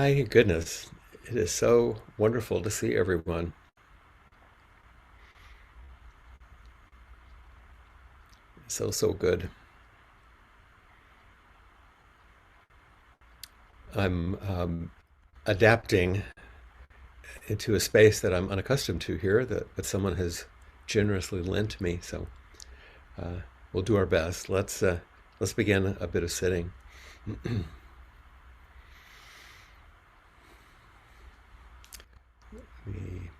My goodness, it is so wonderful to see everyone. So, so good. I'm adapting into a space that I'm unaccustomed to here, that someone has generously lent me. So uh, we'll do our best. Let's begin a bit of sitting. We-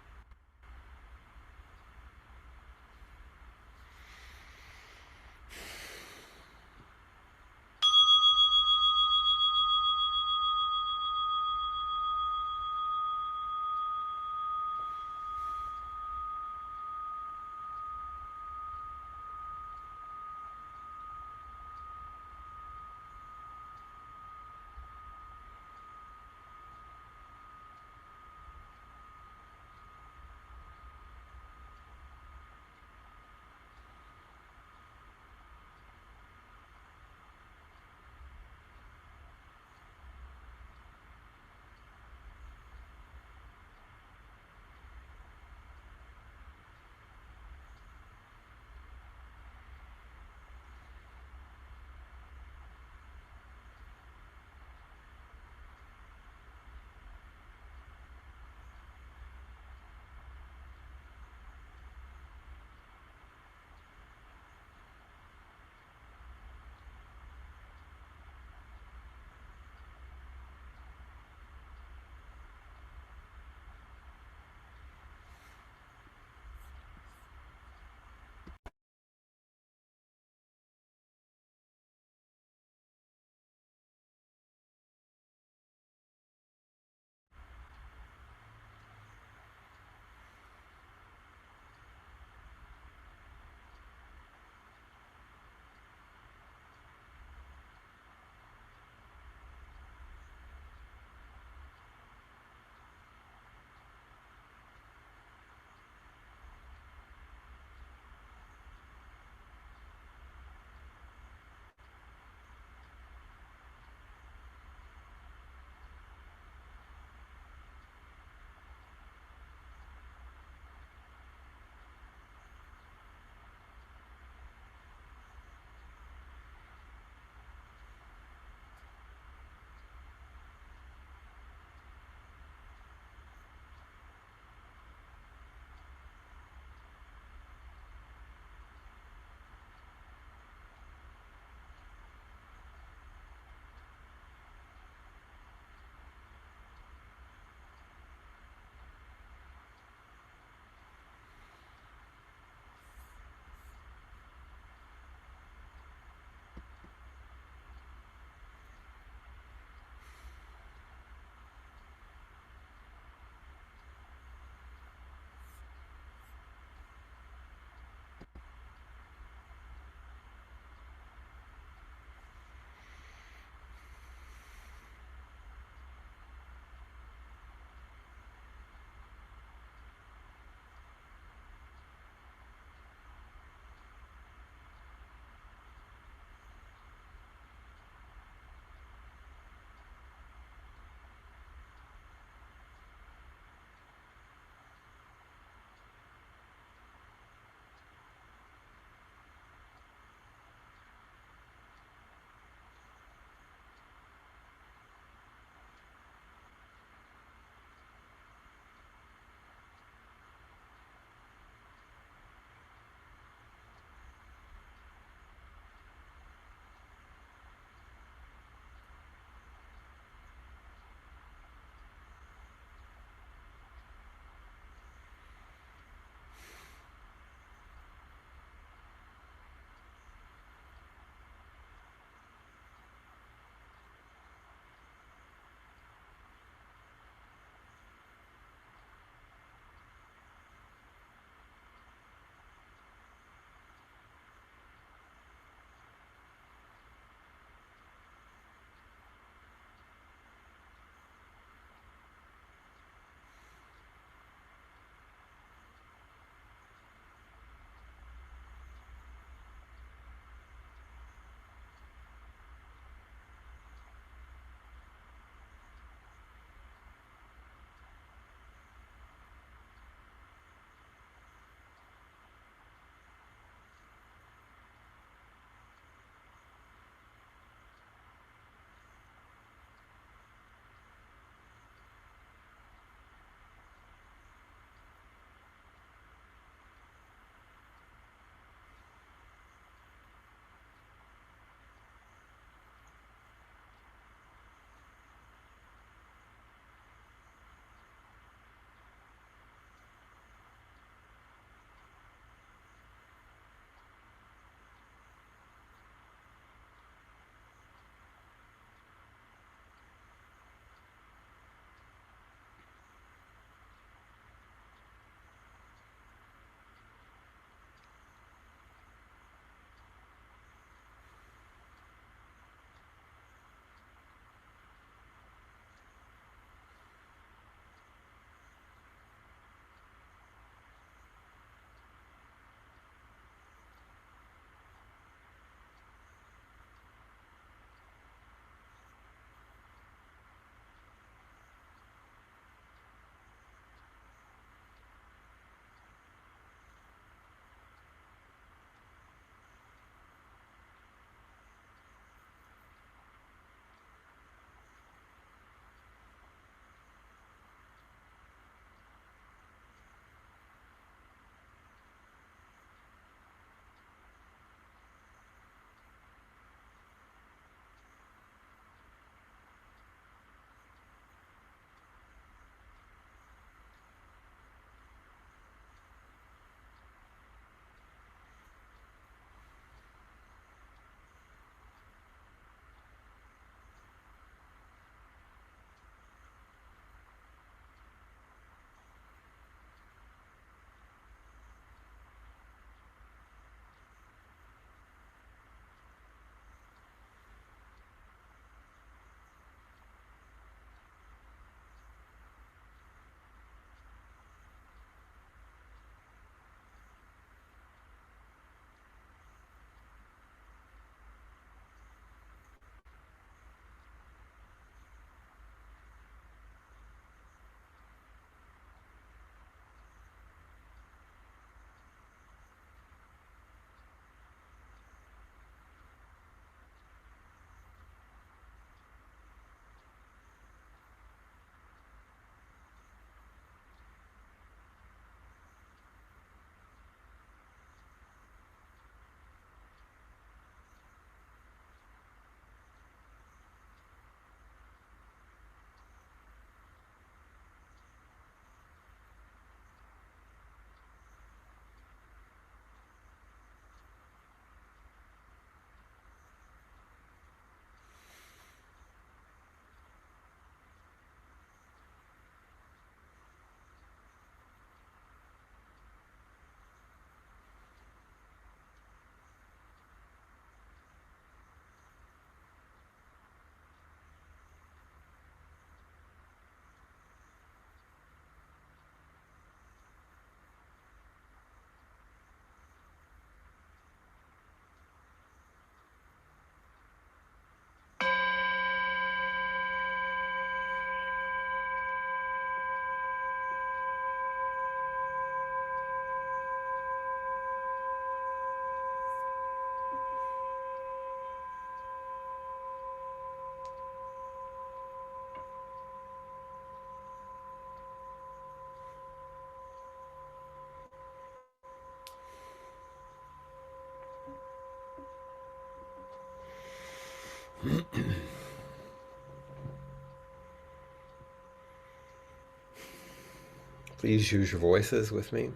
Please use your voices with me.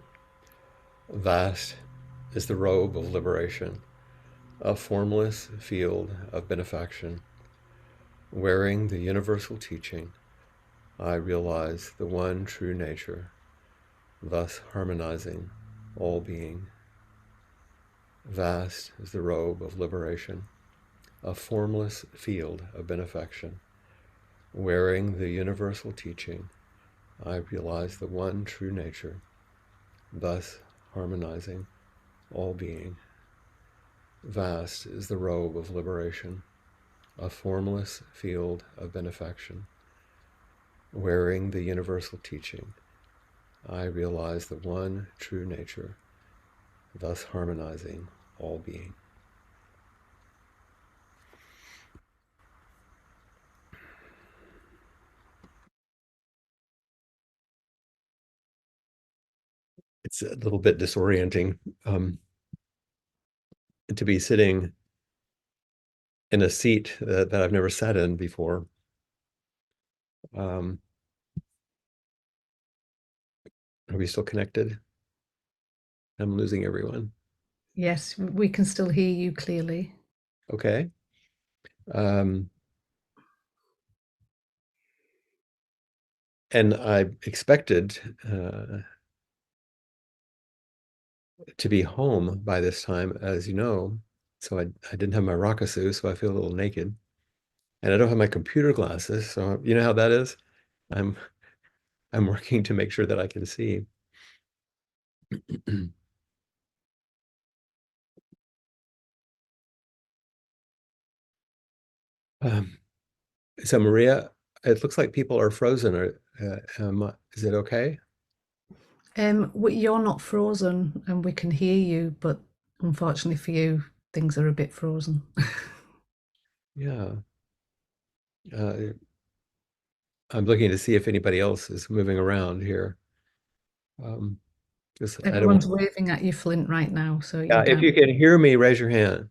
Vast is the robe of liberation, a formless field of benefaction. Wearing the universal teaching, I realize the one true nature, thus harmonizing all being. Vast is the robe of liberation, a formless field of benefaction. Wearing the universal teaching, I realize the one true nature, thus harmonizing all being. Vast is the robe of liberation, a formless field of benefaction. Wearing the universal teaching, I realize the one true nature, thus harmonizing all being. It's a little bit disorienting to be sitting in a seat that I've never sat in before. Um, are we still connected? I'm losing everyone. Yes, we can still hear you clearly. Okay. Um, and I expected to be home by this time, as you know. So I didn't have my Rakasu, so I feel a little naked. And I don't have my computer glasses, so you know how that is? I'm I'm working to make sure that I can see. um, so Maria, it looks like people are frozen. Is it okay? You're not frozen and we can hear you, but unfortunately for you, things are a bit frozen. Yeah. Uh, I'm looking to see if anybody else is moving around here. Um, just I don't want. Everyone's waving at you, Flint, right now, so you Yeah, if can't. you can hear me, raise your hand.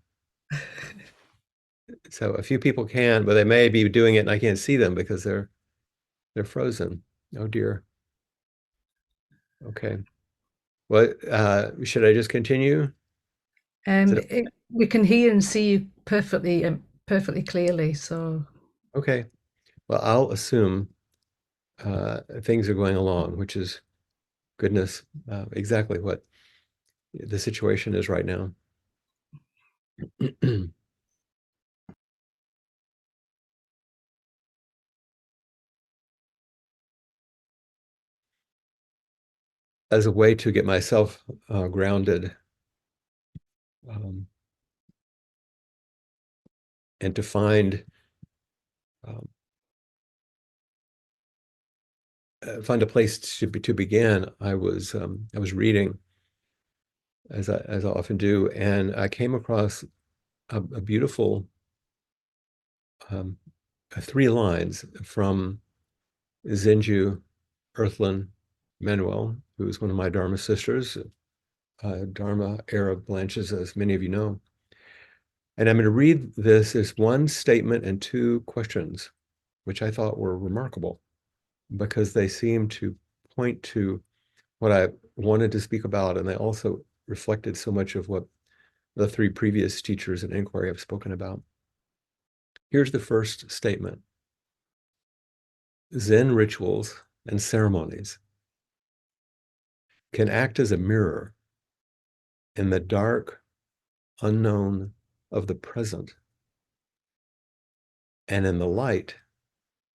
So a few people can, but they may be doing it and I can't see them because they're frozen. Oh dear. Okay. Well, should I just continue? Is it We can hear and see you perfectly clearly. So okay? Well, I'll assume things are going along, which is goodness, exactly what the situation is right now. As a way to get myself grounded um, and to um, find a place to begin, I was reading as I often do, and I came across a beautiful um, three lines from Zenju Earthlyn Manuel, who is one of my Dharma sisters, Dharma Arab Blanches, as many of you know. And I'm going to read this as one statement and two questions, which I thought were remarkable because they seem to point to what I wanted to speak about. And they also reflected so much of what the three previous teachers in inquiry have spoken about. Here's the first statement: Zen rituals and ceremonies can act as a mirror in the dark unknown of the present and in the light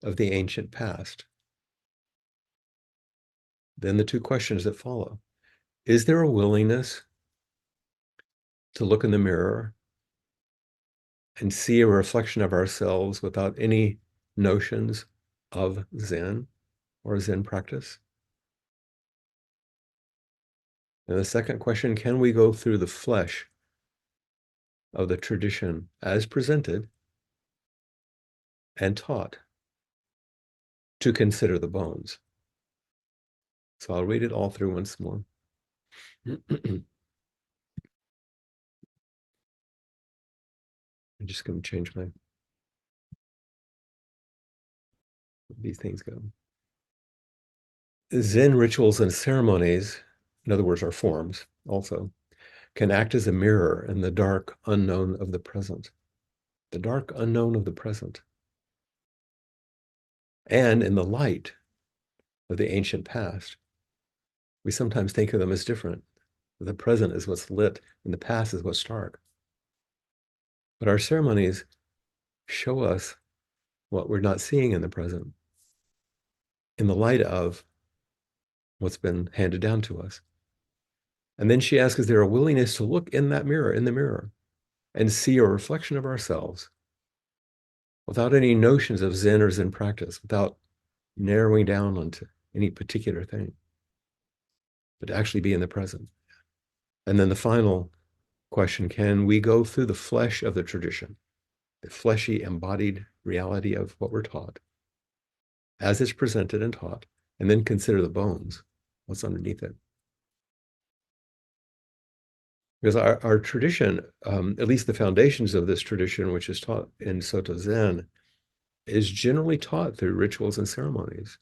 of the ancient past. Then the two questions that follow: is there a willingness to look in the mirror and see a reflection of ourselves without any notions of Zen or Zen practice? And the second question: can we go through the flesh of the tradition as presented and taught to consider the bones? So I'll read it all through once more. I'm just going to change my these things go. Zen rituals and ceremonies, in other words, our forms also, can act as a mirror in the dark unknown of the present. The dark unknown of the present. And in the light of the ancient past. We sometimes think of them as different. The present is what's lit, and the past is what's dark. But our ceremonies show us what we're not seeing in the present in the light of what's been handed down to us. And then she asks, is there a willingness to look in that mirror, in the mirror, and see a reflection of ourselves without any notions of Zen or Zen practice, without narrowing down onto any particular thing, but to actually be in the present? And then the final question, can we go through the flesh of the tradition, the fleshy embodied reality of what we're taught, as it's presented and taught, and then consider the bones, what's underneath it? Because our tradition, at least the foundations of this tradition, which is taught in Soto Zen, is generally taught through rituals and ceremonies.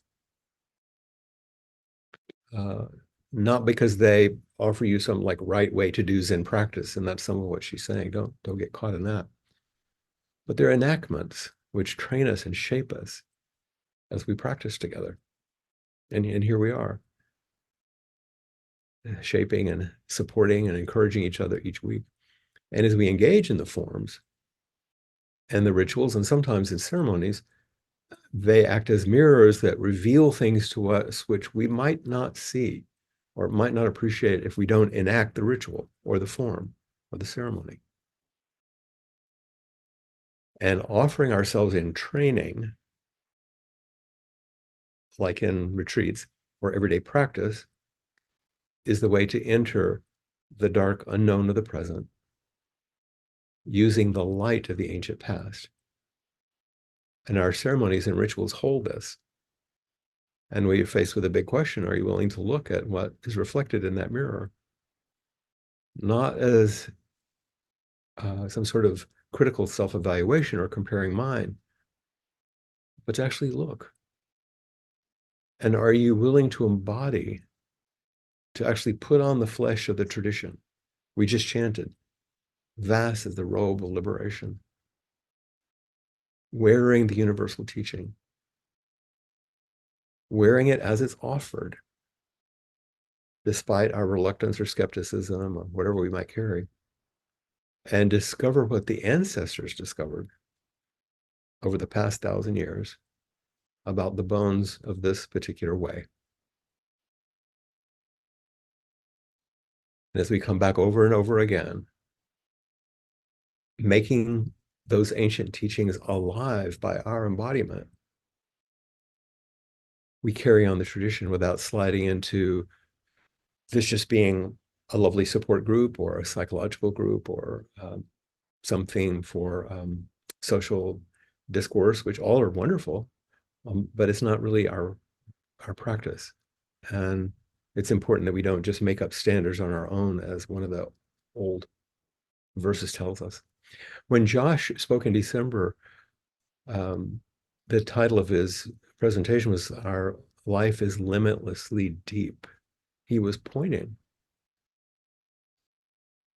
Uh, Not because they offer you some like right way to do Zen practice, and that's some of what she's saying. Don't get caught in that. But they're enactments which train us and shape us as we practice together. And here we are, shaping and supporting and encouraging each other each week. And as we engage in the forms and the rituals, and sometimes in ceremonies, they act as mirrors that reveal things to us which we might not see or might not appreciate if we don't enact the ritual or the form or the ceremony. And offering ourselves in training, like in retreats or everyday practice, is the way to enter the dark unknown of the present using the light of the ancient past. And our ceremonies and rituals hold this. And we are faced with a big question: are you willing to look at what is reflected in that mirror? Not as some sort of critical self-evaluation or comparing mind, but to actually look. And are you willing to embody, to actually put on the flesh of the tradition? We just chanted, vast is the robe of liberation, wearing the universal teaching, wearing it as it's offered, despite our reluctance or skepticism or whatever we might carry, and discover what the ancestors discovered over the past 1,000 years about the bones of this particular way. And as we come back over and over again, making those ancient teachings alive by our embodiment, we carry on the tradition without sliding into this just being a lovely support group or a psychological group or something for social discourse, which all are wonderful, but it's not really our practice. And it's important that we don't just make up standards on our own, as one of the old verses tells us. When Josh spoke in December, the title of his presentation was Our Life is Limitlessly Deep. He was pointing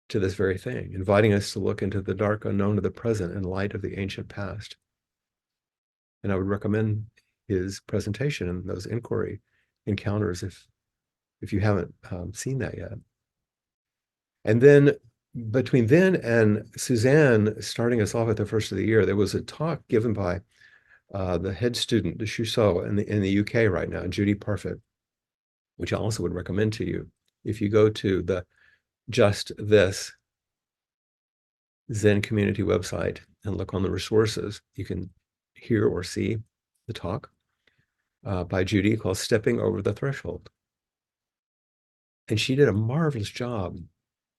to this very thing, inviting us to look into the dark unknown of the present in light of the ancient past. And I would recommend his presentation and those inquiry encounters if you haven't seen that yet. And then between then and Suzanne starting us off at the first of the year, there was a talk given by the head student, the Shuso, in the UK right now, Judy Parfit, which I also would recommend to you. If you go to the Just This Zen community website and look on the resources, you can hear or see the talk by Judy called Stepping Over the Threshold. And she did a marvelous job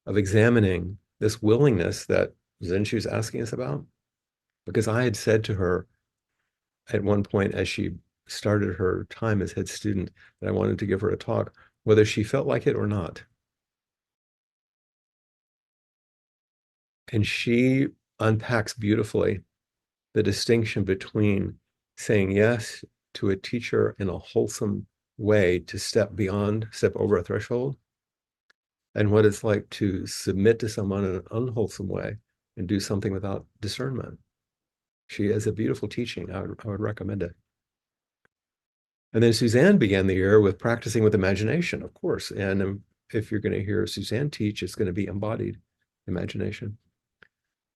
of examining this willingness that Zen was asking us about. Because I had said to her at one point, as she started her time as head student, that I wanted to give her a talk, whether she felt like it or not. And she unpacks beautifully the distinction between saying yes to a teacher in a wholesome way to step over a threshold, and what it's like to submit to someone in an unwholesome way and do something without discernment. She has a beautiful teaching. I would recommend it. And then Suzanne began the year with practicing with imagination, of course. And if you're going to hear Suzanne teach, it's going to be embodied imagination,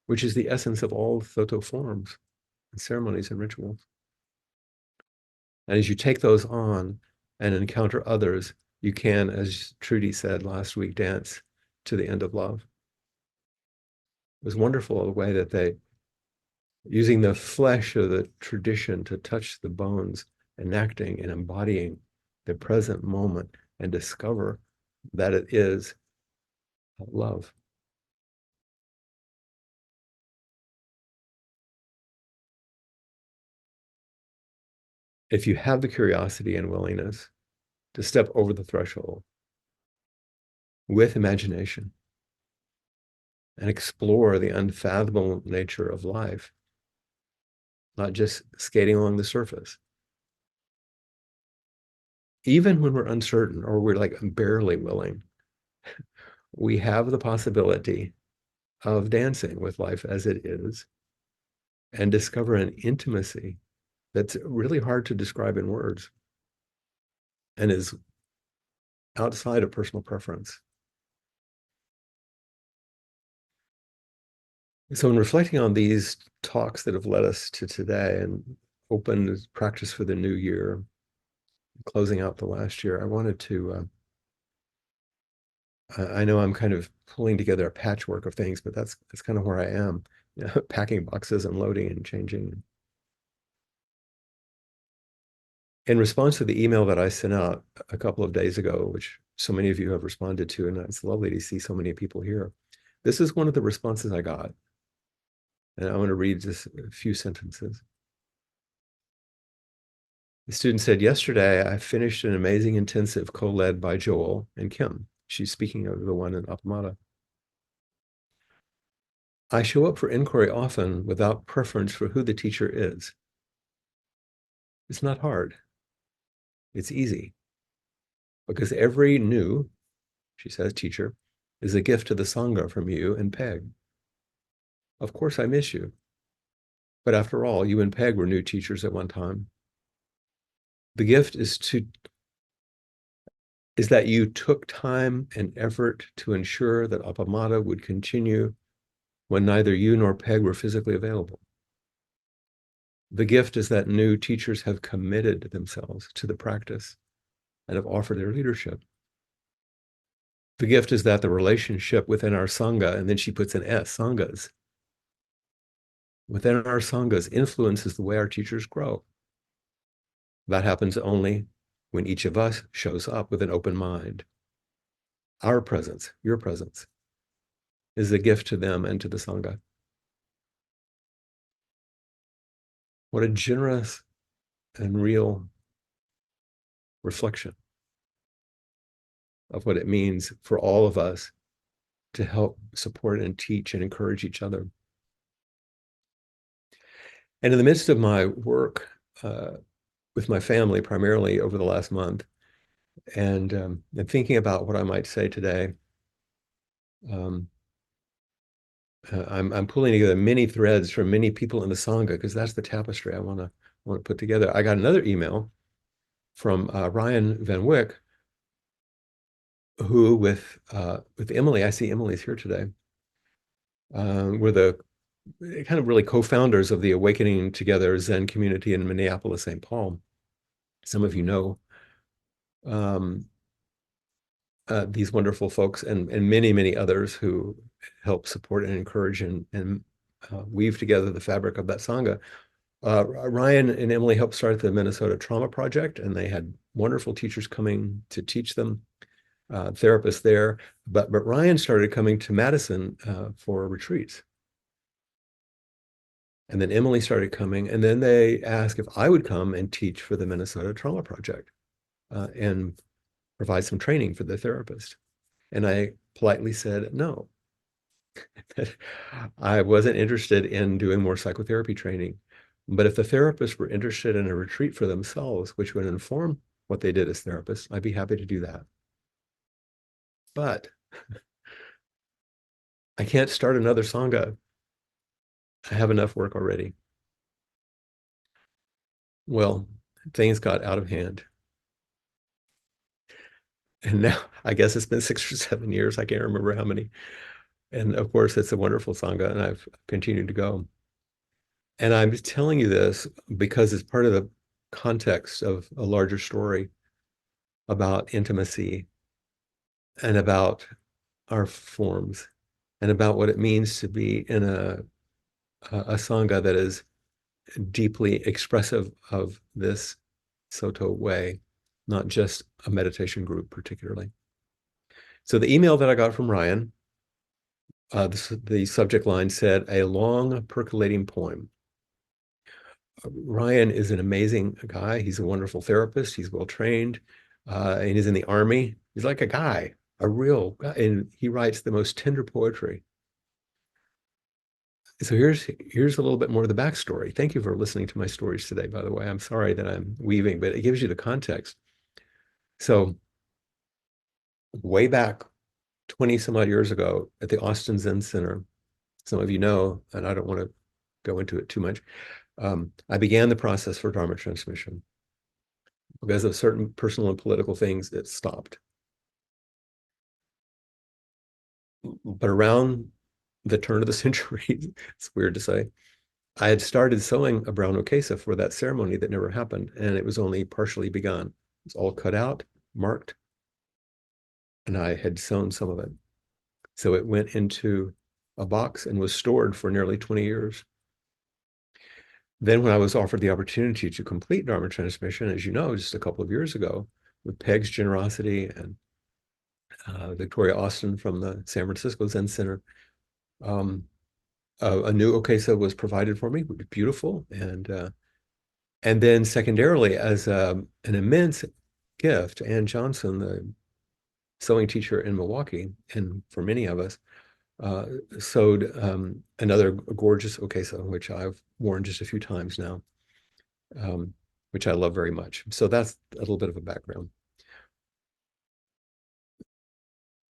which is the essence of all Thoto forms and ceremonies and rituals. And as you take those on and encounter others, you can, as Trudy said last week, dance to the end of love. It was wonderful the way that they, using the flesh of the tradition to touch the bones, enacting and embodying the present moment and discover that it is love. If you have the curiosity and willingness to step over the threshold with imagination and explore the unfathomable nature of life, not just skating along the surface. Even when we're uncertain or we're like barely willing, we have the possibility of dancing with life as it is and discover an intimacy that's really hard to describe in words and is outside of personal preference. So, in reflecting on these talks that have led us to today and opened practice for the new year, closing out the last year, I wanted to. I know I'm kind of pulling together a patchwork of things, but that's kind of where I am, you know, packing boxes and loading and changing. In response to the email that I sent out a couple of days ago, which so many of you have responded to, and it's lovely to see so many people here. This is one of the responses I got. And I want to read just a few sentences. The student said, yesterday, I finished an amazing intensive co-led by Joel and Kim. She's speaking of the one in Appamada. I show up for inquiry often without preference for who the teacher is. It's not hard. It's easy. Because every new, she says, teacher, is a gift to the Sangha from you and Peg. Of course, I miss you. But after all, you and Peg were new teachers at one time. The gift is that you took time and effort to ensure that Appamada would continue when neither you nor Peg were physically available. The gift is that new teachers have committed themselves to the practice and have offered their leadership. The gift is that the relationship within our Sangha, and then she puts an S, Sanghas, within our Sanghas influences the way our teachers grow. That happens only when each of us shows up with an open mind. Our presence, your presence, is a gift to them and to the Sangha. What a generous and real reflection of what it means for all of us to help support and teach and encourage each other. And in the midst of my work with my family, primarily over the last month, and thinking about what I might say today, I'm pulling together many threads from many people in the Sangha because that's the tapestry I want to put together. I got another email from Ryan Van Wyck, who with Emily, I see Emily's here today, were the kind of really co-founders of the Awakening Together Zen community in Minneapolis, St. Paul. Some of you know these wonderful folks and many, many others who help support and encourage and weave together the fabric of that Sangha. Ryan and Emily helped start the Minnesota Trauma Project, and they had wonderful teachers coming to teach them, therapists there. But Ryan started coming to Madison for retreats. And then Emily started coming, and then they asked if I would come and teach for the Minnesota Trauma Project and provide some training for the therapist. And I politely said no. I wasn't interested in doing more psychotherapy training. But if the therapists were interested in a retreat for themselves, which would inform what they did as therapists, I'd be happy to do that. But I can't start another Sangha. I have enough work already. Well, things got out of hand. And now I guess it's been 6 or 7 years. I can't remember how many. And of course, it's a wonderful Sangha, and I've continued to go. And I'm telling you this because it's part of the context of a larger story about intimacy and about our forms and about what it means to be in a Sangha that is deeply expressive of this Soto way, not just a meditation group particularly. So the email that I got from Ryan, the subject line said, "A long percolating poem." Ryan is an amazing guy. He's a wonderful therapist. He's well trained, and he's in the army. He's like a guy, a real guy, and he writes the most tender poetry. So here's a little bit more of the backstory. Thank you for listening to my stories today, by the way. I'm sorry that I'm weaving, but it gives you the context. So way back 20 some odd years ago at the Austin Zen Center, some of you know, and I don't want to go into it too much, I began the process for Dharma transmission. Because of certain personal and political things, it stopped. But around the turn of the century, it's weird to say, I had started sewing a brown okesa for that ceremony that never happened, and it was only partially begun. It's all cut out, marked, and I had sewn some of it. So it went into a box and was stored for nearly 20 years. Then when I was offered the opportunity to complete Dharma transmission, as you know, just a couple of years ago, with Peg's generosity and Victoria Austin from the San Francisco Zen Center, um, a new okesa was provided for me, which was beautiful, and then secondarily, as an immense gift, Ann Johnson, the sewing teacher in Milwaukee, and for many of us, sewed another gorgeous okesa, which I've worn just a few times now, which I love very much. So that's a little bit of a background.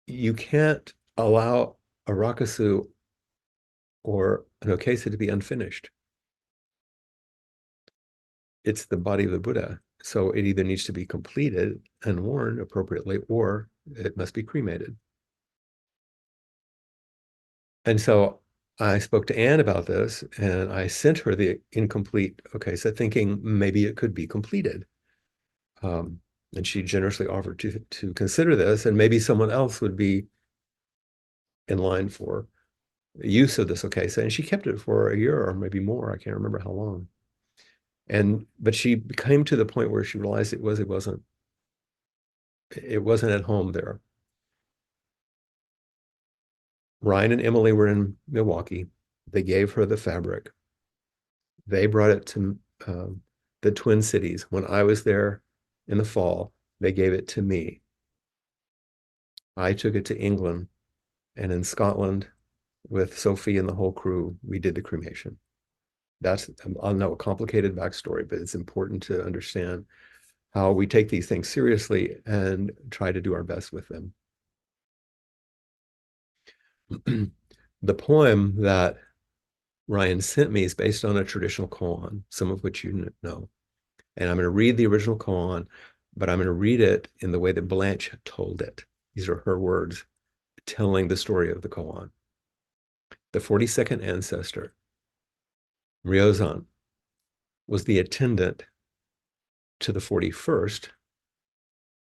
You can't allow a rakusu or an okesa to be unfinished. It's the body of the Buddha. So it either needs to be completed and worn appropriately, or it must be cremated. And so I spoke to Anne about this, and I sent her the incomplete okesa, thinking maybe it could be completed. Um, and she generously offered to consider this, and maybe someone else would be in line for use of this okesa. And she kept it for a year or maybe more. I can't remember how long. But she came to the point where she realized it wasn't at home there. Ryan and Emily were in Milwaukee. They gave her the fabric. They brought it to the Twin Cities. When I was there in the fall, they gave it to me. I took it to England, and in Scotland, with Sophie and the whole crew, we did the cremation. That's, I know, a complicated backstory, but it's important to understand how we take these things seriously and try to do our best with them. The poem that Ryan sent me is based on a traditional koan, some of which you know. And I'm going to read the original koan, but I'm going to read it in the way that Blanche told it. These are her words telling the story of the koan. The 42nd ancestor, Ryozan, was the attendant to the 41st,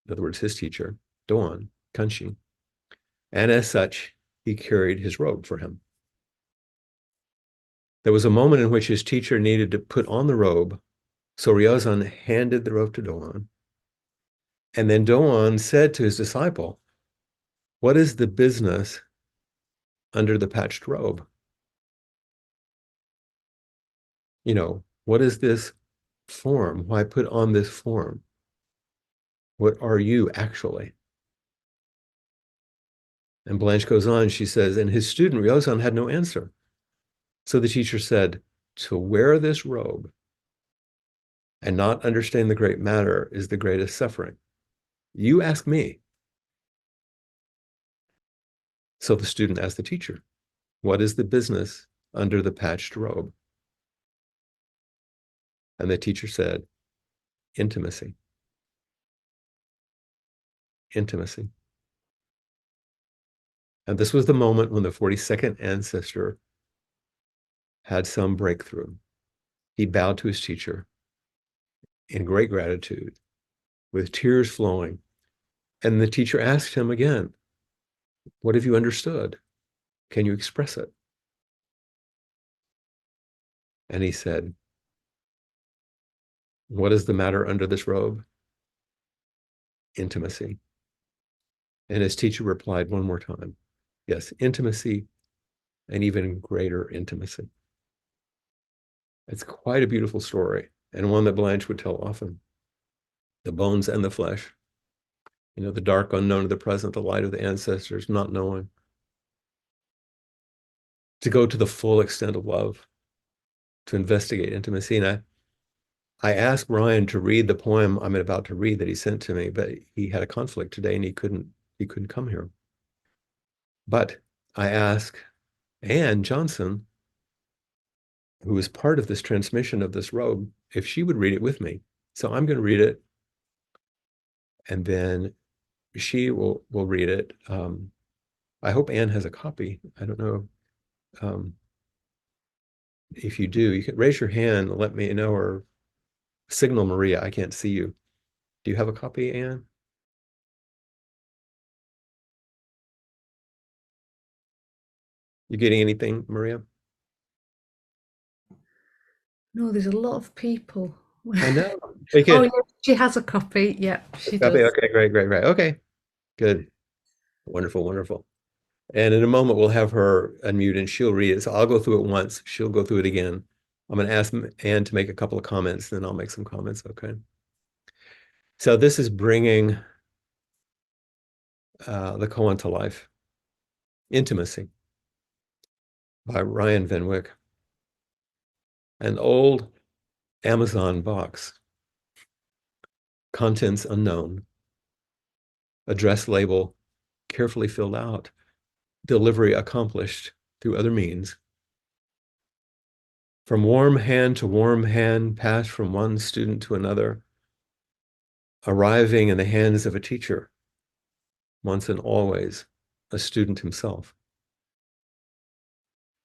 in other words, his teacher, Doan Kanshi. And as such, he carried his robe for him. There was a moment in which his teacher needed to put on the robe, so Ryozan handed the robe to Doan. And then Doan said to his disciple, "What is the business under the patched robe? You know, what is this form? Why put on this form? What are you actually?" And Blanche goes on, she says, and his student Ryozan had no answer. So the teacher said, "To wear this robe And not understanding the great matter is the greatest suffering. You ask me. So the student asked the teacher, what is the business under the patched robe? And the teacher said, intimacy, intimacy. And this was the moment when the 42nd ancestor had some breakthrough. He bowed to his teacher in great gratitude, with tears flowing. And the teacher asked him again, what have you understood? Can you express it? And he said, what is the matter under this robe? Intimacy. And his teacher replied one more time, yes, intimacy and even greater intimacy. It's quite a beautiful story, and one that Blanche would tell often. The bones and the flesh, the dark unknown of the present, the light of the ancestors, not knowing. To go to the full extent of love, to investigate intimacy. And I asked Ryan to read the poem I'm about to read that he sent to me, but he had a conflict today and he couldn't come here. But I asked Anne Johnson, who was part of this transmission of this robe, if she would read it with me. So I'm going to read it, and then she will read it. I hope Anne has a copy. I don't know if you do. You can raise your hand and let me know, or signal Maria. I can't see you. Do you have a copy, Anne? You getting anything, Maria? No, there's a lot of people. I know. Hey, Oh, yeah, good. she has a copy. Yeah, she Copy. does. Okay, great, great, great. Okay, good. Wonderful, wonderful. And in a moment, we'll have her unmute and she'll read it. So I'll go through it once. She'll go through it again. I'm going to ask Anne to make a couple of comments, then I'll make some comments. Okay. So this is bringing the koan to life. Intimacy by Ryan Van Wyck. An old Amazon box. Contents unknown. Address label carefully filled out. Delivery accomplished through other means. From warm hand to warm hand, passed from one student to another, arriving in the hands of a teacher, once and always a student himself.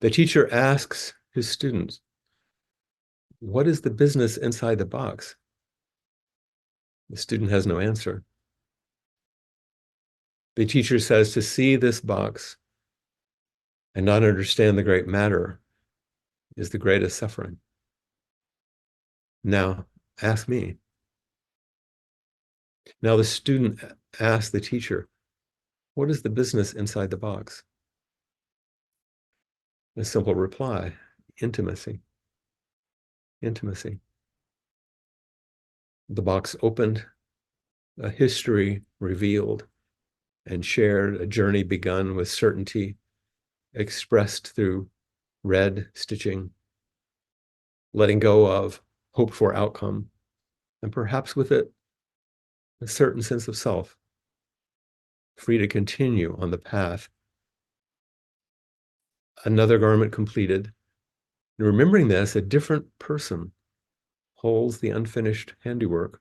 The teacher asks his students, what is the business inside the box? The student has no answer. The teacher says, to see this box and not understand the great matter is the greatest suffering. Now, ask me. Now the student asks the teacher, what is the business inside the box? A simple reply, intimacy, intimacy. The box opened, a history revealed and shared, a journey begun with certainty, expressed through red stitching, letting go of hoped for outcome, and perhaps with it, a certain sense of self, free to continue on the path. Another garment completed. And remembering this, a different person holds the unfinished handiwork,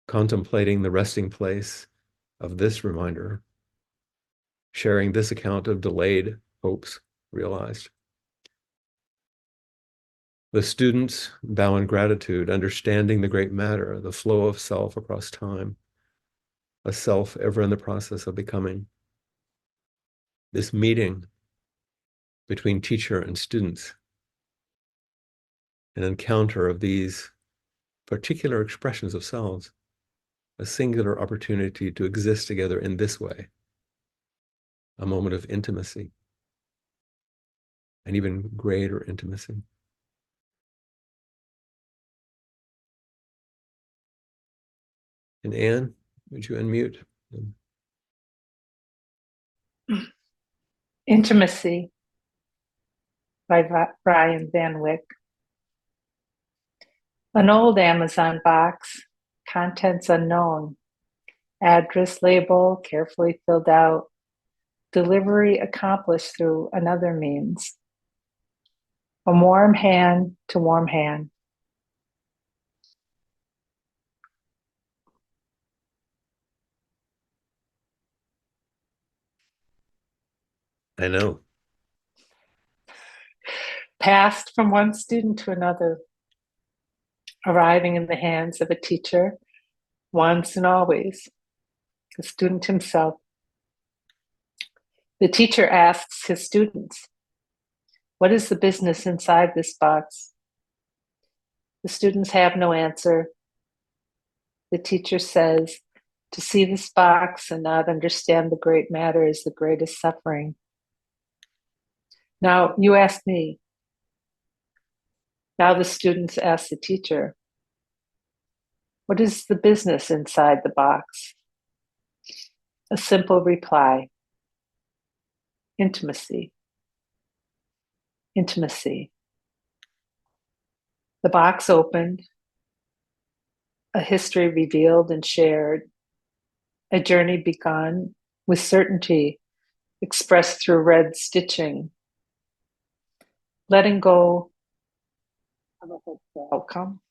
contemplating the resting place of this reminder, sharing this account of delayed hopes realized. The students bow in gratitude, understanding the great matter, the flow of self across time, a self ever in the process of becoming. This meeting between teacher and students, an encounter of these particular expressions of selves, a singular opportunity to exist together in this way, a moment of intimacy, and even greater intimacy. And Anne, would you unmute? Intimacy by Brian Van Wyck. An old Amazon box, contents unknown, address label carefully filled out, delivery accomplished through another means. A warm hand to warm hand. I know. Passed from one student to another, arriving in the hands of a teacher once and always, the student himself. The teacher asks his students, "What is the business inside this box?" The students have no answer. The teacher says, "To see this box and not understand the great matter is the greatest suffering." Now, you ask me. Now the students ask the teacher, "What is the business inside the box?" A simple reply: intimacy. Intimacy. The box opened, a history revealed and shared, a journey begun with certainty expressed through red stitching, letting go of a hopeful outcome.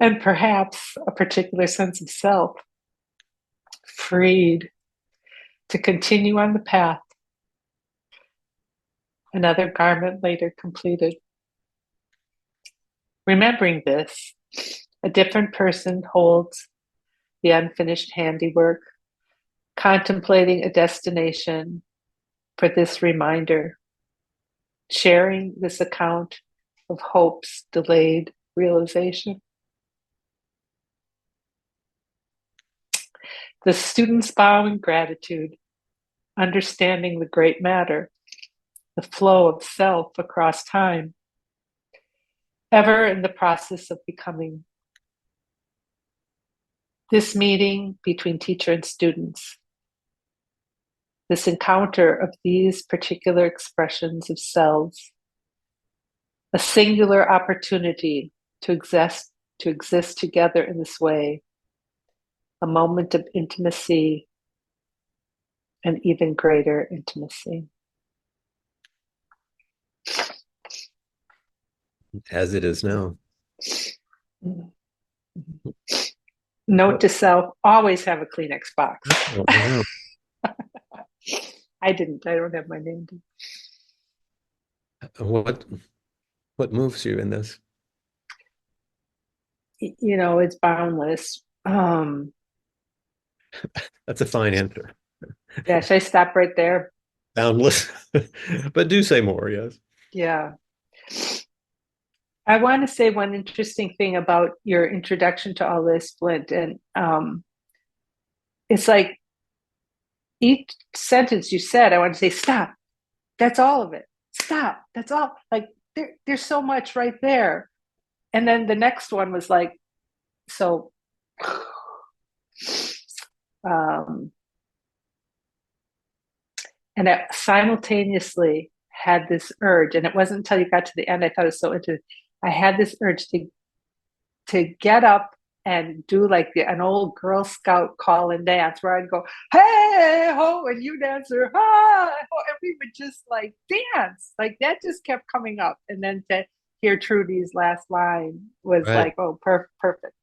And perhaps a particular sense of self, freed to continue on the path, another garment later completed. Remembering this, a different person holds the unfinished handiwork, contemplating a destination for this reminder, sharing this account of hope's delayed realization. The students bow in gratitude, understanding the great matter, the flow of self across time, ever in the process of becoming. This meeting between teacher and students, this encounter of these particular expressions of selves, a singular opportunity to exist together in this way, a moment of intimacy and even greater intimacy. As it is now. Note to self, always have a Kleenex box. Oh, I know. I didn't. I don't have my name. What what moves you in this? It's boundless. That's a fine answer. Yeah, should I stop right there? Boundless. But do say more, yes. Yeah. I want to say one interesting thing about your introduction to all this, Flint, and it's like each sentence you said, I want to say, "Stop. That's all of it. Stop. That's all." Like there's so much right there. And then the next one was like, so um, and I simultaneously had this urge, and it wasn't until you got to the end I thought it was so interesting. I had this urge to get up and do like an old Girl Scout call and dance where I'd go, "Hey ho," and you dancer, "Hi ho," and we would just like dance. Like that just kept coming up. And then to hear Trudy's last line was Right. like, oh, perfect.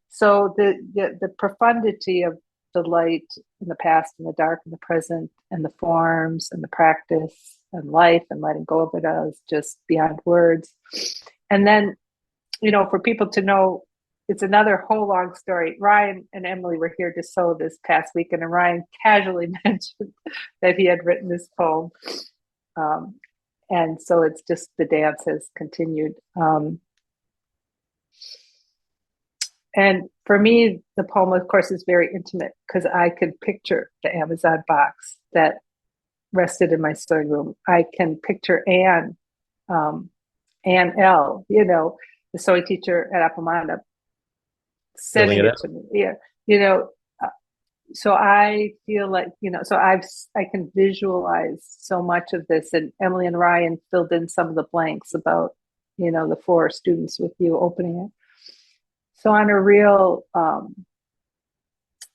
So the profundity of the light in the past and the dark in the present and the forms and the practice and life and letting go of it all is just beyond words. And then, for people to know, it's another whole long story. Ryan and Emily were here to sew this past weekend, and Ryan casually mentioned that he had written this poem. Um, and so it's just the dance has continued. And for me, the poem, of course, is very intimate because I could picture the Amazon box that rested in my sewing room. I can picture um, Ann L., the sewing teacher at Appomattox, Filling sending it it out. to me. Yeah, you know, so I feel like, so I can visualize so much of this, and Emily and Ryan filled in some of the blanks about, the 4 students with you opening it. So on a real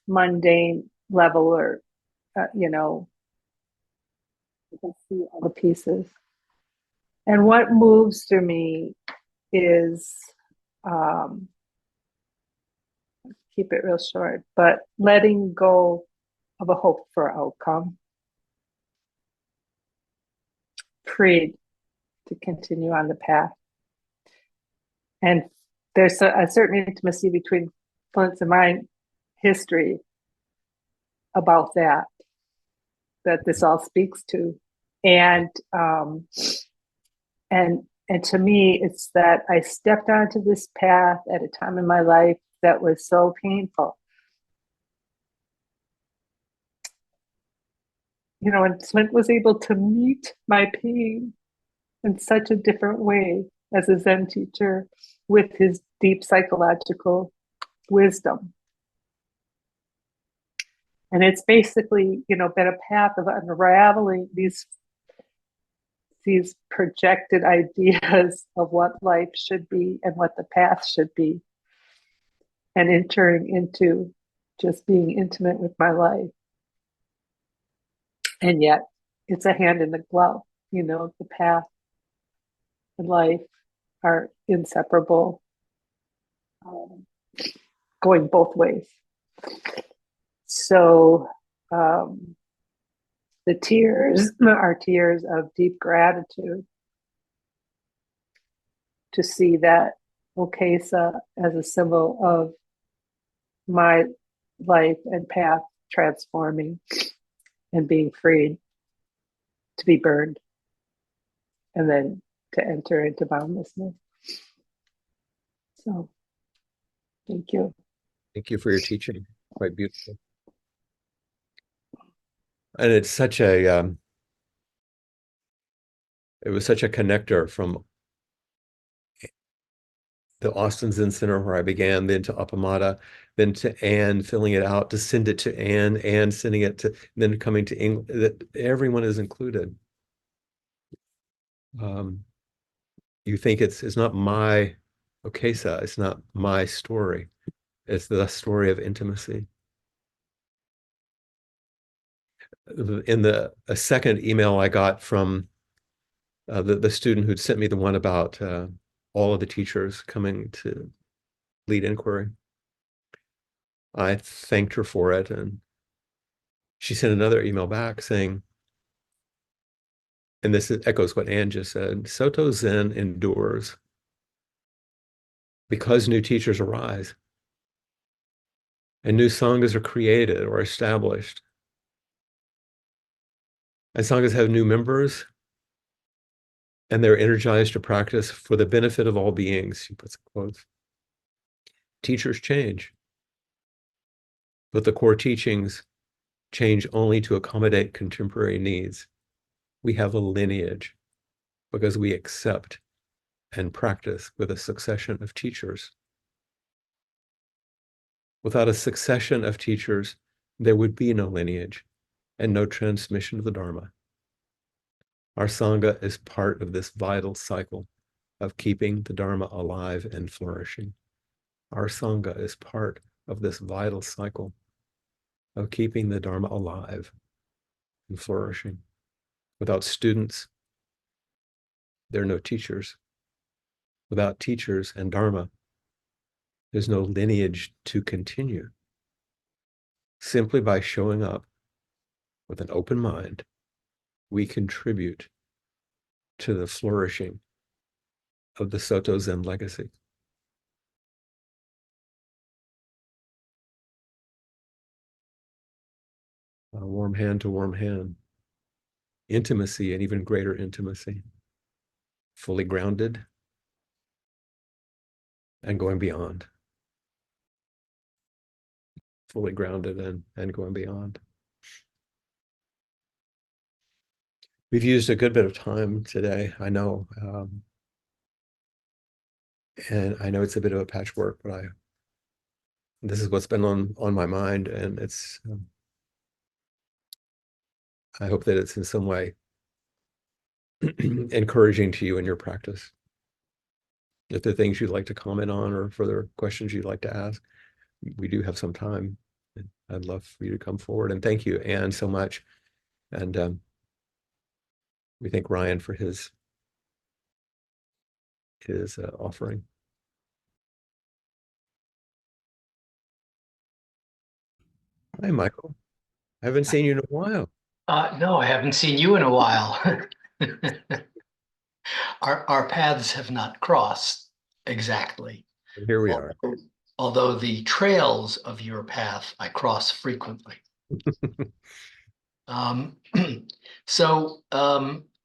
mundane level, or you can see all the pieces. And what moves through me is, um, keep it real short, but letting go of a hope for outcome, freed to continue on the path. And there's a certain intimacy between Flint's and my history about that this all speaks to. And and to me, it's that I stepped onto this path at a time in my life that was so painful. And Flint was able to meet my pain in such a different way as a Zen teacher, with his deep psychological wisdom. And it's basically, been a path of unraveling these projected ideas of what life should be and what the path should be, and entering into just being intimate with my life. And yet it's a hand in the glove. The path and life are inseparable, going both ways. So the tears are tears of deep gratitude to see that Okesa as a symbol of my life and path transforming and being freed to be burned, and then to enter into boundlessness. So thank you. Thank you for your teaching. Quite beautiful. And it's such a, it was such a connector from the Austin Zen Center where I began, then to Appamada, then to Anne, filling it out, to send it to Anne sending it to, then coming to England, that everyone is included. You think it's not my Okesa, it's not my story. It's the story of intimacy. In a second email I got from the student who'd sent me the one about all of the teachers coming to lead inquiry, I thanked her for it, and she sent another email back saying, and this echoes what Anne just said, Soto Zen endures because new teachers arise and new sanghas are created or established. And sanghas have new members, and they're energized to practice for the benefit of all beings, she puts in quotes. Teachers change, but the core teachings change only to accommodate contemporary needs. We have a lineage because we accept and practice with a succession of teachers. Without a succession of teachers, there would be no lineage and no transmission of the Dharma. Our Sangha is part of this vital cycle of keeping the Dharma alive and flourishing. Our Sangha is part of this vital cycle of keeping the Dharma alive and flourishing. Without students, there are no teachers. Without teachers and Dharma, there's no lineage to continue. Simply by showing up with an open mind, we contribute to the flourishing of the Soto Zen legacy. Warm hand to warm hand. Intimacy and even greater intimacy. Fully grounded and going beyond. Fully grounded and going beyond. We've used a good bit of time today, I know. And I know it's a bit of a patchwork, but this is what's been on my mind, and it's I hope that it's in some way encouraging to you in your practice. If there are things you'd like to comment on or further questions you'd like to ask, we do have some time. I'd love for you to come forward. And thank you, Anne, so much. And we thank Ryan for his offering. Hi, Michael. I haven't seen you in a while. No, I haven't seen you in a while. Our paths have not crossed exactly. Here we are. Although the trails of your path I cross frequently. Um,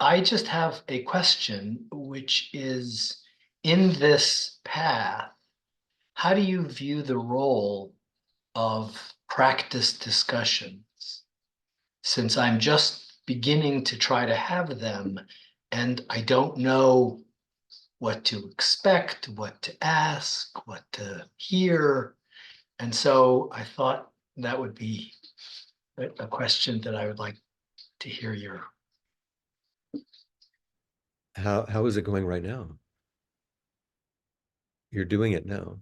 I just have a question, which is, in this path, how do you view the role of practice discussions? Since I'm just beginning to try to have them, and I don't know what to expect, what to ask, what to hear. And so I thought that would be a question that I would like to hear your. How is it going right now? You're doing it now.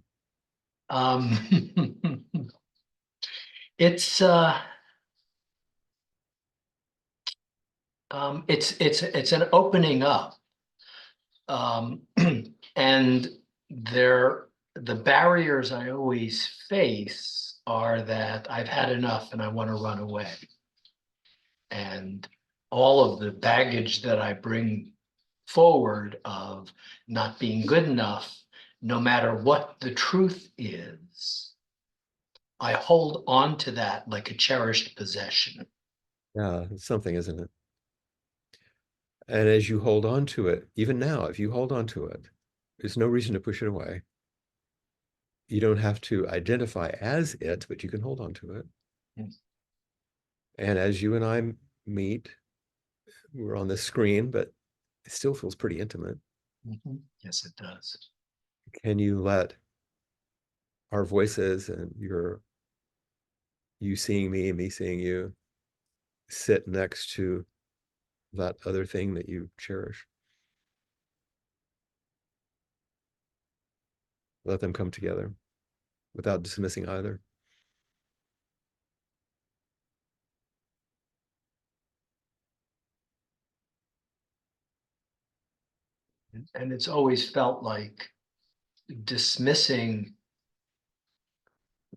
Um, it's uh, it's an opening up, and the barriers I always face are that I've had enough and I want to run away, and all of the baggage that I bring forward of not being good enough, no matter what the truth is, I hold on to that like a cherished possession. Yeah, it's something, isn't it? And as you hold on to it, even now, if you hold on to it, there's no reason to push it away. You don't have to identify as it, but you can hold on to it. Yes. And as you and I meet, we're on the screen, but it still feels pretty intimate. Mhm. Yes, it does. Can you let our voices and you seeing me and me seeing you sit next to that other thing that you cherish? Let them come together without dismissing either. And it's always felt like dismissing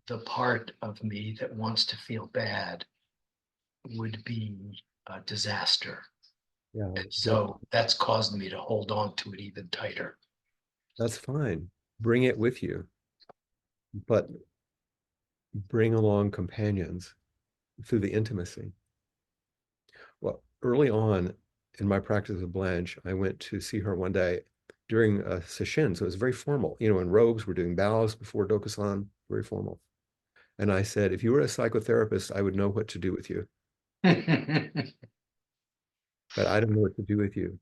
the part of me that wants to feel bad would be a disaster. Yeah, And so that's caused me to hold on to it even tighter. that's fine. Bring it with you, but bring along companions through the intimacy. Well, early on in my practice of Blanche, I went to see her one day during a session. So it was very formal. You know, in robes, we're doing bows before Dokusan, very formal. And I said, if you were a psychotherapist, I would know what to do with you, but I don't know what to do with you.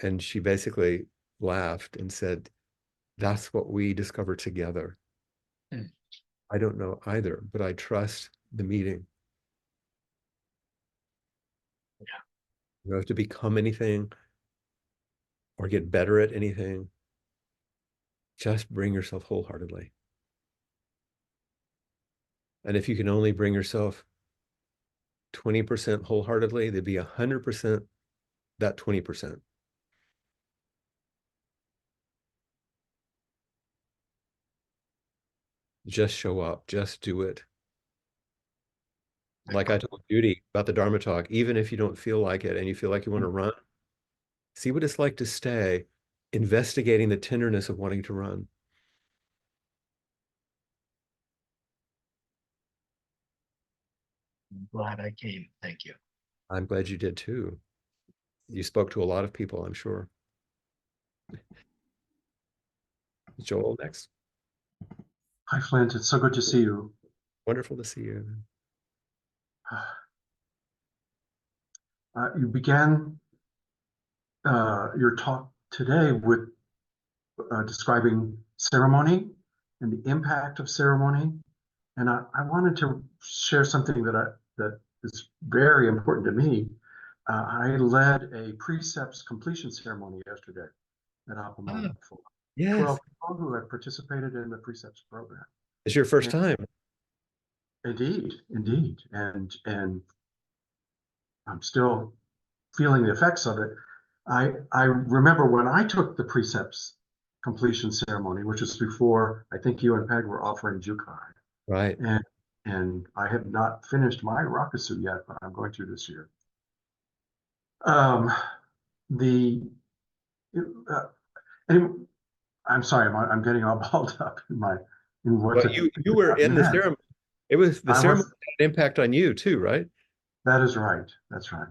And she basically laughed and said, that's what we discover together. I don't know either, but I trust the meeting. You don't have to become anything or get better at anything. Just bring yourself wholeheartedly. And if you can only bring yourself 20% wholeheartedly, there'd be 100% that 20%. Just show up, just do it. Like I told Judy about the Dharma talk, even if you don't feel like it and you feel like you want to run, see what it's like to stay investigating the tenderness of wanting to run. I'm glad I came. Thank you. I'm glad you did too. You spoke to a lot of people, I'm sure. Joel, next. Hi, Flint. It's so good to see you. Wonderful to see you. You began your talk today with describing ceremony and the impact of ceremony. And I wanted to share something that is very important to me. I led a precepts completion ceremony yesterday at Ah, Apamon for yes. 12 people who had participated in the precepts program. It's your first And time. indeed. And I'm still feeling the effects of it. I remember when I took the precepts completion ceremony, which was before I think you and Peg were offering Jukai. Right. And I have not finished my Rakusu yet, but I'm going to this year. Um, the uh, anyway, I'm sorry, I'm getting all balled up in what Well, to you were in the recommend. ceremony. It was the I ceremony was. had an impact on you too, right? That is right. That's right.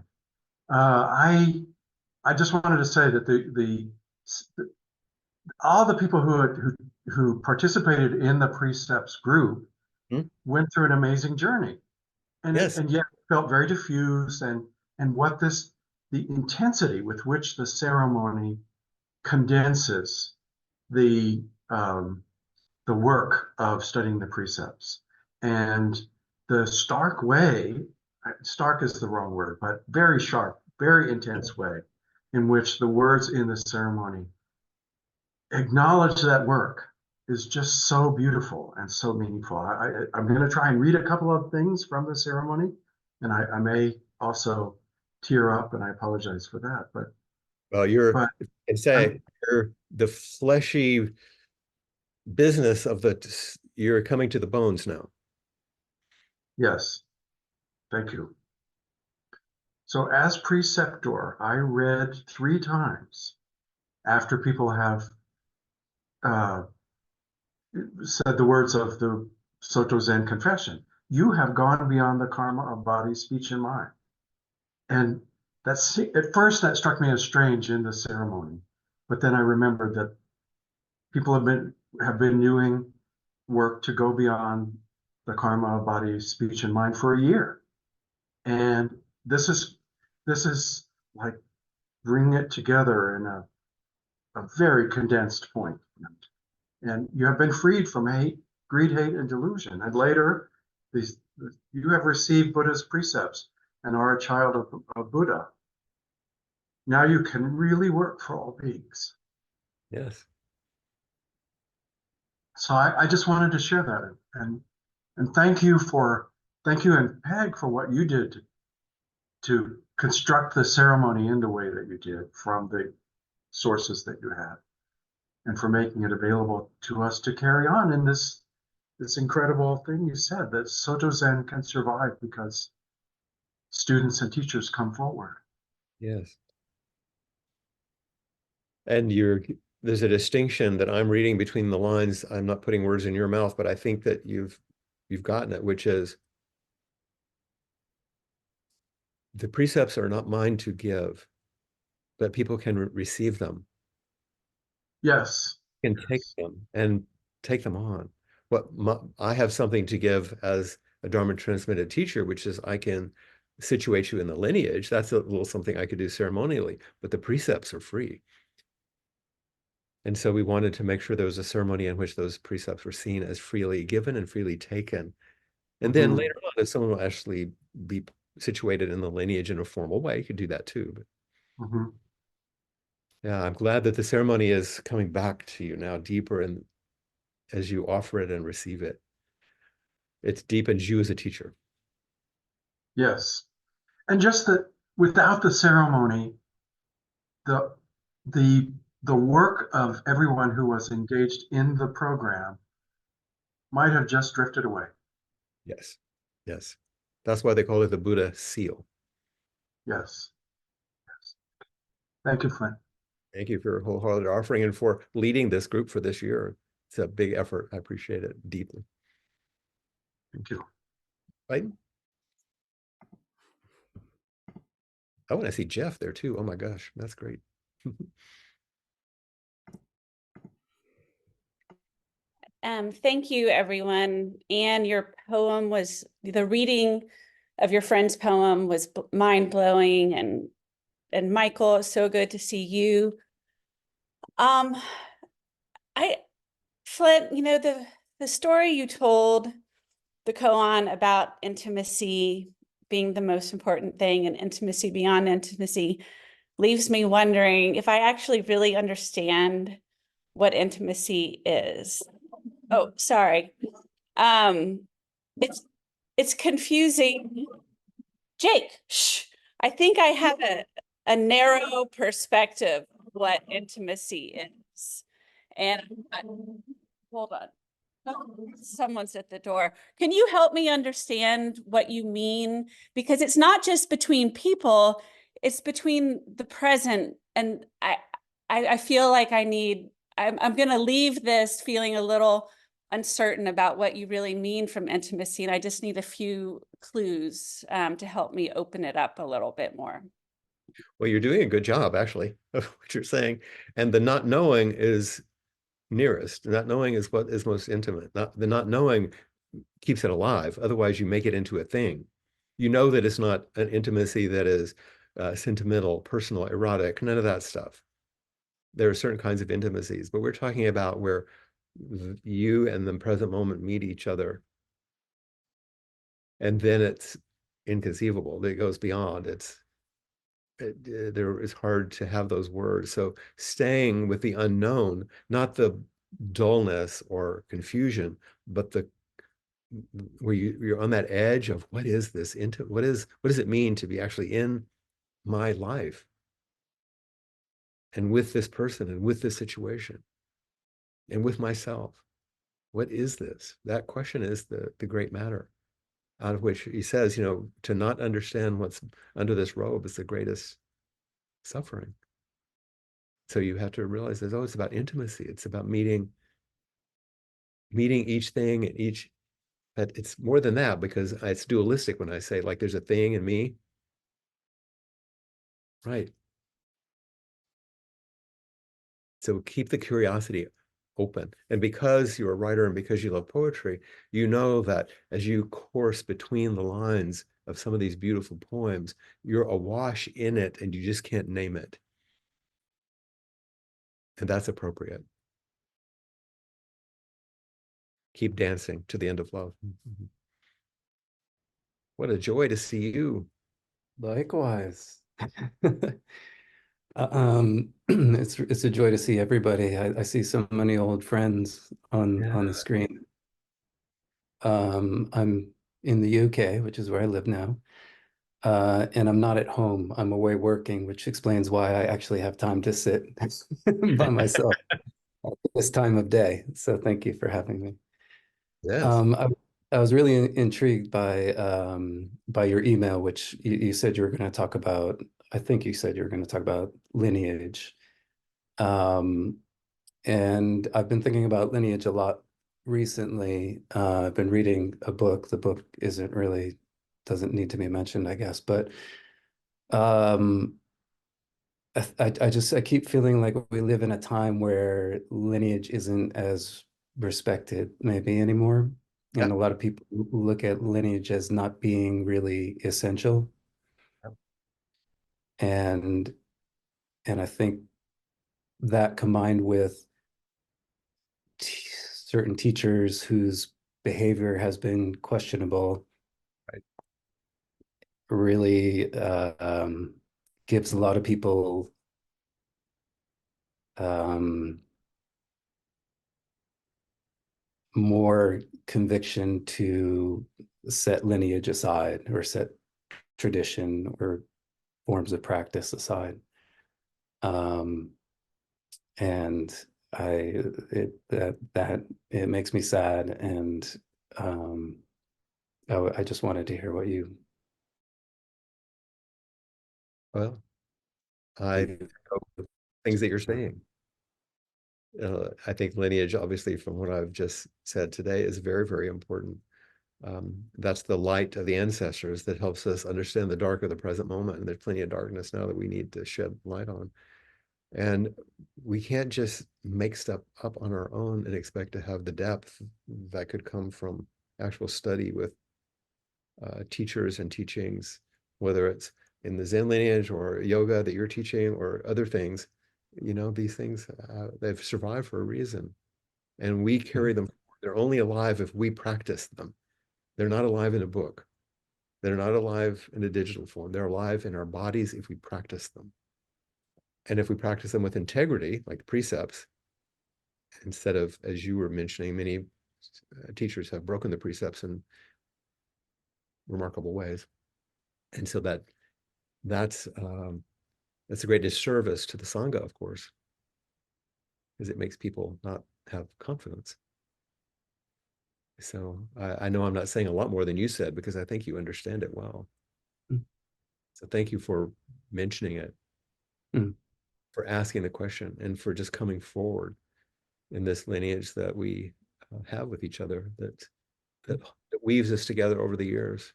I just wanted to say that the all the people who participated in the precepts group Hmm? went through an amazing journey, Yes. and yet felt very diffused, and what this the intensity with which the ceremony condenses the um, the work of studying the precepts, and the stark way, stark is the wrong word, but very sharp, very intense way in which the words in the ceremony acknowledge that work is just so beautiful and so meaningful. I'm going to try and read a couple of things from the ceremony, and I may also tear up, and I apologize for that. Well, you're, But and I'm, say you're the fleshy business of you're coming to the bones now. yes, thank you. So as preceptor, I read 3 times after people have uh, said the words of the Soto Zen confession. You have gone beyond the karma of body, speech, and mind. And that's at first that struck me as strange in the ceremony, but then I remembered that people have been doing work to go beyond the karma of body, speech, and mind for a year, and this is this is like bringing it together in a very condensed point. And you have been freed from hate, greed, hate, and delusion. And later, these you have received Buddha's precepts and are a child of Buddha. Now you can really work for all beings. Yes. So I just wanted to share that, and thank you and Peg for what you did to construct the ceremony in the way that you did from the sources that you had, and for making it available to us to carry on in this incredible thing you said, that Soto Zen can survive because students and teachers come forward. Yes. And there's a distinction that I'm reading between the lines. I'm not putting words in your mouth, but I think that you've gotten it, which is the precepts are not mine to give, but people can receive them, Yes, can take yes. them and take them on. I have something to give as a Dharma transmitted teacher, which is I can situate you in the lineage. That's a little something I could do ceremonially, but the precepts are free. And so we wanted to make sure there was a ceremony in which those precepts were seen as freely given and freely taken. And then Mm-hmm. later on, if someone will actually be situated in the lineage in a formal way, you could do that too. But Mm-hmm. yeah, I'm glad that the ceremony is coming back to you now deeper, and as you offer it and receive it, it deepens you as a teacher. Yes. And just that without the ceremony, the the the work of everyone who was engaged in the program might have just drifted away. Yes, yes. That's why they call it the Buddha seal. Yes. Yes. Thank you, Flint. Thank you for your wholehearted offering and for leading this group for this year. It's a big effort. I appreciate it deeply. Thank you. Right? I want to see Jeff there too. Oh my gosh, that's great. Thank you, everyone. And your poem was, the reading of your friend's poem was mind-blowing. And Michael, it's so good to see you. Flint, the story you told the koan about intimacy being the most important thing and intimacy beyond intimacy leaves me wondering if I actually really understand what intimacy is. Oh, sorry. Um, it's confusing. Jake, shh. I think I have a narrow perspective of what intimacy is. And hold on. Oh, someone's at the door. Can you help me understand what you mean? Because it's not just between people, it's between the present. And I feel like I'm going to leave this feeling a little uncertain about what you really mean from intimacy. And I just need a few clues to help me open it up a little bit more. Well, you're doing a good job, actually, of what you're saying. And the not knowing is nearest. Not knowing is what is most intimate. The not knowing keeps it alive. Otherwise, you make it into a thing. You know that it's not an intimacy that is sentimental, personal, erotic, none of that stuff. There are certain kinds of intimacies, but we're talking about where you and the present moment meet each other. And then it's inconceivable. It goes beyond. It's hard to have those words. So staying with the unknown, not the dullness or confusion, but the where you're on that edge of what is this into what does it mean to be actually in my life and with this person and with this situation and with myself. What is this? That question is the great matter, out of which he says, to not understand what's under this robe is the greatest suffering. So you have to realize that, it's about intimacy. It's about meeting each thing and each, but it's more than that, because it's dualistic when I say, like, there's a thing and me. Right. So keep the curiosity open. And because you're a writer and because you love poetry, you know that as you course between the lines of some of these beautiful poems, you're awash in it and you just can't name it. And that's appropriate. Keep dancing to the end of love. What a joy to see you. Likewise. It's a joy to see everybody. I see so many old friends on the screen. I'm in the UK, which is where I live now, and I'm not at home. I'm away working, which explains why I actually have time to sit by myself at this time of day. So thank you for having me. Yes. I was really intrigued by your email, which you said you were going to talk about. I think you said you were going to talk about lineage. And I've been thinking about lineage a lot recently. I've been reading a book. The book doesn't need to be mentioned, I guess, but um, I keep feeling like we live in a time where lineage isn't as respected maybe anymore. Yeah. And a lot of people look at lineage as not being really essential. And I think that combined with certain teachers whose behavior has been questionable Right. really gives a lot of people more conviction to set lineage aside or set tradition or forms of practice aside. And it makes me sad, and I just wanted to hear what you. Well, I echo the things that you're saying. I think lineage, obviously, from what I've just said today, is very, very important. That's the light of the ancestors that helps us understand the dark of the present moment. And there's plenty of darkness now that we need to shed light on. And we can't just make stuff up on our own and expect to have the depth that could come from actual study with teachers and teachings, whether it's in the Zen lineage or yoga that you're teaching or other things. These things, they've survived for a reason. And we carry them forward They're only alive if we practice them. They're not alive in a book. They're not alive in a digital form. They're alive in our bodies if we practice them. And if we practice them with integrity, like the precepts, instead of, as you were mentioning, many teachers have broken the precepts in remarkable ways. And so that's a great disservice to the Sangha, of course, because it makes people not have confidence. So I know I'm not saying a lot more than you said, because I think you understand it well. Mm. So thank you for mentioning it, for asking the question, and for just coming forward in this lineage that we have with each other, that weaves us together over the years,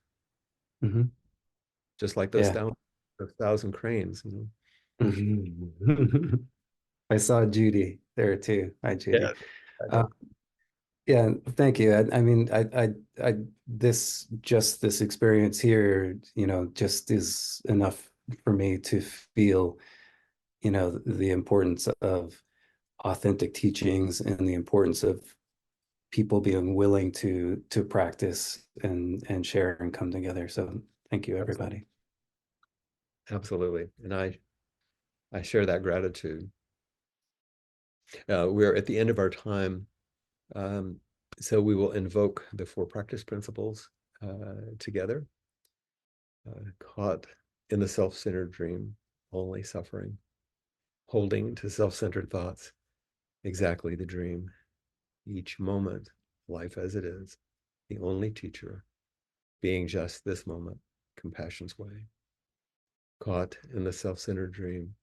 just like those thousand cranes. I saw Judy there too. Hi, Judy. Yeah, Yeah, thank you. I mean, this experience here, just is enough for me to feel, the importance of authentic teachings and the importance of people being willing to practice and share and come together. So thank you, everybody. Absolutely. And I share that gratitude. We're at the end of our time. So we will invoke the 4 practice principles together. Caught in the self-centered dream, only suffering. Holding to self-centered thoughts, exactly the dream. Each moment, life as it is, the only teacher. Being just this moment, compassion's way. Caught in the self-centered dream,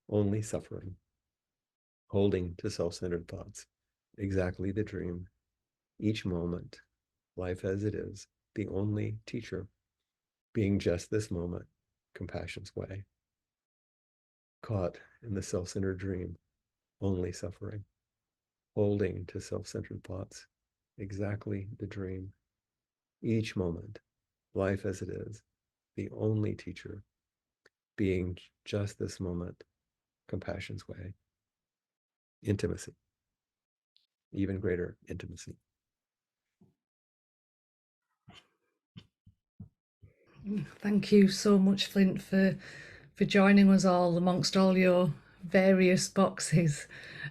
only suffering. Holding to self-centered thoughts, exactly the dream. Each moment, life as it is, the only teacher. Being just this moment, compassion's way. Caught in the self-centered dream, only suffering. Holding to self-centered thoughts, exactly the dream. Each moment, life as it is, the only teacher. Being just this moment, compassion's way. Intimacy, even greater intimacy. Thank you so much, Flint, for joining us all amongst all your various boxes.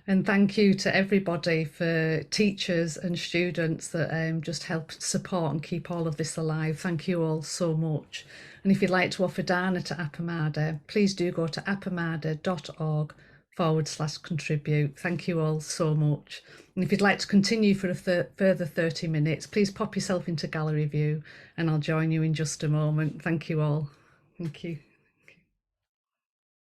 And thank you to everybody, for teachers and students that just help support and keep all of this alive. Thank you all so much. And if you'd like to offer dana to Appamada, please do go to appamada.org/contribute. Thank you all so much. And if you'd like to continue for a further 30 minutes, please pop yourself into gallery view and I'll join you in just a moment. Thank you all. Thank you.